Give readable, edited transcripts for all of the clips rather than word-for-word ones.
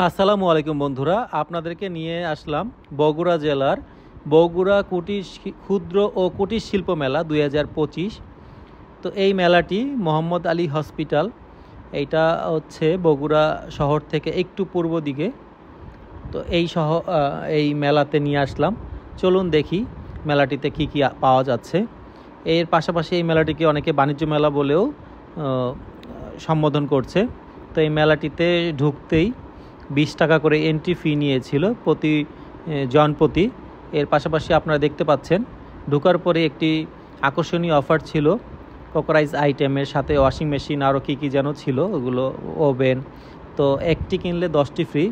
আসসালামু আলাইকুম বন্ধুরা, আপনাদেরকে নিয়ে আসলাম বগুড়া জেলার বগুড়া ক্ষুদ্র ও কুটির শিল্প মেলা 2025। তো এই মেলাটি মোহাম্মদ আলী হসপিটাল, এইটা হচ্ছে বগুড়া শহর থেকে একটু পূর্ব দিকে। তো এই মেলাতে নিয়ে আসলাম। চলুন দেখি মেলাটিতে কি কি পাওয়া যাচ্ছে। এর পাশাপাশি এই মেলাটিকে অনেকে বাণিজ্য মেলা বলেও সম্বোধন করছে। তো এই মেলাটিতে ঢুকতেই 20 টাকা করে এন্ট্রি ফি নিয়েছিল প্রতি জনপ্রতি। এর পাশাপাশি আপনারা দেখতে পাচ্ছেন ঢোকার পরে একটি আকর্ষণীয় অফার ছিল কোকরাইজ আইটেমের সাথে ওয়াশিং মেশিন, আরও কী কী যেন ছিল, ওগুলো ওভেন। তো একটি কিনলে 10টি ফ্রি।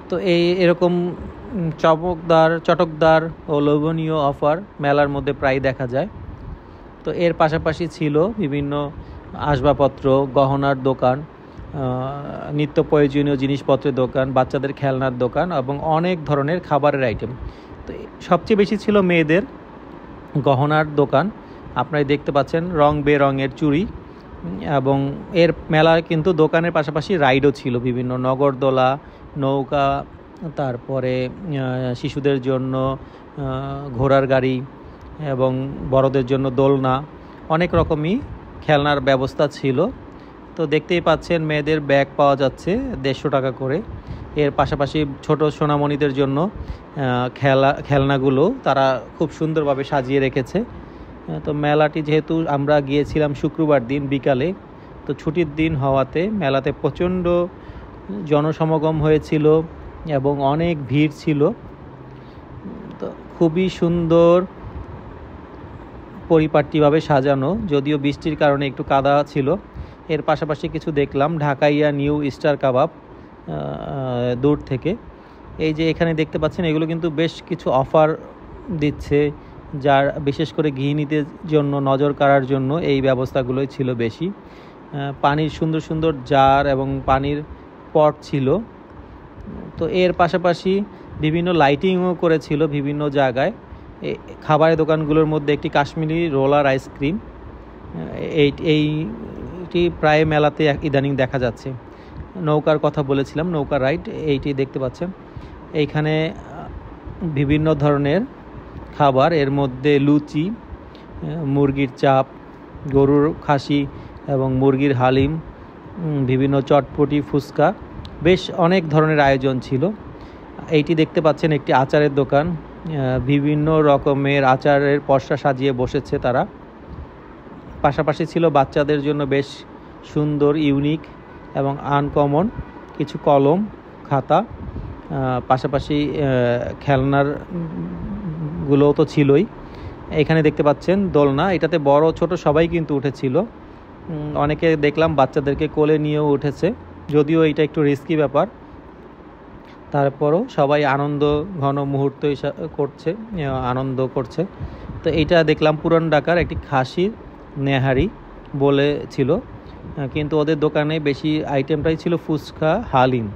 তো এরকম চটকদার ও লোভনীয় অফার মেলার মধ্যে প্রায় দেখা যায়। তো এর পাশাপাশি ছিল বিভিন্ন আসবাবপত্র, গহনার দোকান, নিত্য প্রয়োজনীয় জিনিসপত্রের দোকান, বাচ্চাদের খেলনার দোকান এবং অনেক ধরনের খাবারের আইটেম। তো সবচেয়ে বেশি ছিল মেয়েদের গহনার দোকান। আপনারা দেখতে পাচ্ছেন রং বেরঙের চুড়ি, এবং এর মেলায় কিন্তু দোকানের পাশাপাশি রাইডও ছিল, বিভিন্ন নগরদোলা, নৌকা, তারপরে শিশুদের জন্য ঘোড়ার গাড়ি এবং বড়দের জন্য দোলনা, অনেক রকমই খেলনার ব্যবস্থা ছিল। তো দেখতেই পাচ্ছেন মেয়েদের ব্যাগ পাওয়া যাচ্ছে 150 টাকা করে। এর পাশাপাশি ছোট সোনামণিদের জন্য খেলনাগুলো তারা খুব সুন্দরভাবে সাজিয়ে রেখেছে। তো মেলাটি যেহেতু আমরা গিয়েছিলাম শুক্রবার দিন বিকালে, তো ছুটির দিন হওয়াতে মেলাতে প্রচণ্ড জনসমাগম হয়েছিল এবং অনেক ভিড় ছিল। তো খুবই সুন্দর পরিপাটিভাবে সাজানো, যদিও বৃষ্টির কারণে একটু কাদা ছিল। এর পাশাপাশি কিছু দেখলাম ঢাকাইয়া নিউ স্টার কাবাব দূর থেকে। এই যে এখানে দেখতে পাচ্ছেন, এগুলো কিন্তু বেশ কিছু অফার দিচ্ছে, যার বিশেষ করে গৃহিণীদের জন্য নজর কাড়ার জন্য এই ব্যবস্থাগুলোই ছিল বেশি। পানির সুন্দর সুন্দর জার এবং পানির পট ছিল। তো এর পাশাপাশি বিভিন্ন লাইটিংও করেছিল বিভিন্ন জায়গায়। খাবারের দোকানগুলোর মধ্যে একটি কাশ্মীরি রোলার আইসক্রিম, এইটি প্রায় মেলাতে ইদানিং দেখা যাচ্ছে। নৌকার কথা বলেছিলাম, নৌকা রাইড, এইটি দেখতে পাচ্ছেন। এইখানে বিভিন্ন ধরনের খাবার, এর মধ্যে লুচি, মুরগির চাপ, গরুর খাসি এবং মুরগির হালিম, বিভিন্ন চটপটি, ফুচকা, বেশ অনেক ধরনের আয়োজন ছিল। এইটি দেখতে পাচ্ছেন একটি আচারের দোকান, বিভিন্ন রকমের আচারের পসরা সাজিয়ে বসেছে তারা। পাশাপাশি ছিল বাচ্চাদের জন্য বেশ সুন্দর, ইউনিক এবং আনকমন কিছু কলম, খাতা, পাশাপাশি খেলনার গুলোও তো ছিলই। এখানে দেখতে পাচ্ছেন দোলনা, এটাতে বড় ছোট সবাই কিন্তু উঠেছিল। অনেকে দেখলাম বাচ্চাদেরকে কোলে নিয়েও উঠেছে, যদিও এটা একটু রিস্কি ব্যাপার, তারপরও সবাই ঘন মুহূর্ত আনন্দ করছে। তো এইটা দেখলাম পুরান ঢাকার একটি খাসির নেহারি বলেছিল, কিন্তু ওদের দোকানে বেশি আইটেমটাই ছিল ফুচকা, হালিম।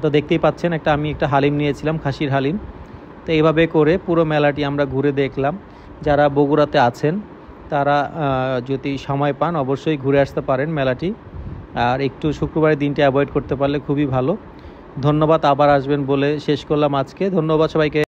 তো দেখতেই পাচ্ছেন আমি একটা হালিম নিয়েছিলাম, খাসির হালিম। তো এইভাবে করে পুরো মেলাটি আমরা ঘুরে দেখলাম। যারা বগুড়াতে আছেন তারা যদি সময় পান অবশ্যই ঘুরে আসতে পারেন মেলাটি, আর একটু শুক্রবারের দিনটি অ্যাভয়েড করতে পারলে খুবই ভালো। ধন্যবাদ, আবার আসবেন বলে শেষ করলাম আজকে। ধন্যবাদ সবাইকে।